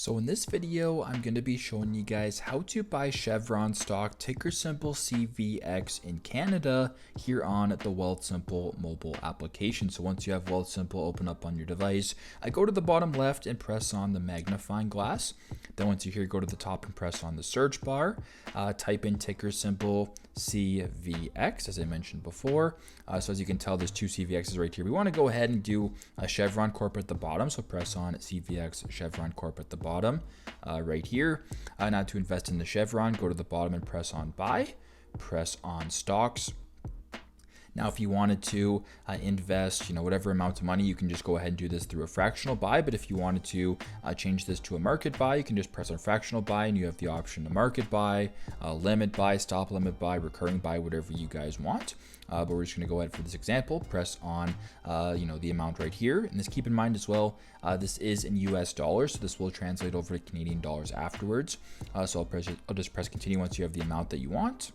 So in this video, I'm going to be showing you guys how to buy Chevron stock, ticker symbol CVX in Canada here on the Wealthsimple mobile application. So once you have Wealthsimple open up on your device, I go to the bottom left and press on the magnifying glass. Then once you're here, go to the top and press on the search bar, type in ticker symbol CVX, as I mentioned before. So as you can tell, there's two CVXs right here. We want to go ahead and do a Chevron Corp at the bottom. So press on CVX Chevron Corp at the bottom right here. Now to invest in the Chevron, go to the bottom and press on buy, press on stocks. Now, if you wanted to invest, whatever amount of money, you can just go ahead and do this through a fractional buy. But if you wanted to change this to a market buy, you can just press on fractional buy, and you have the option to market buy, limit buy, stop limit buy, recurring buy, whatever you guys want. But we're just going to go ahead for this example, press on, the amount right here. And just keep in mind as well, this is in US dollars, so this will translate over to Canadian dollars afterwards. So I'll just press continue once you have the amount that you want.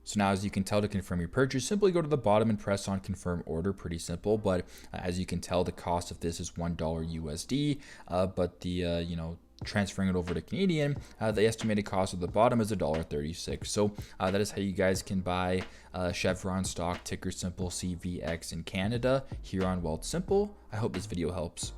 So now, as you can tell, to confirm your purchase, simply go to the bottom and press on confirm order. Pretty simple, but as you can tell, the cost of this is $1 USD, but the transferring it over to Canadian, the estimated cost at the bottom is $1.36. So that is how you guys can buy Chevron stock, ticker symbol CVX in Canada here on Wealthsimple. I hope this video helps.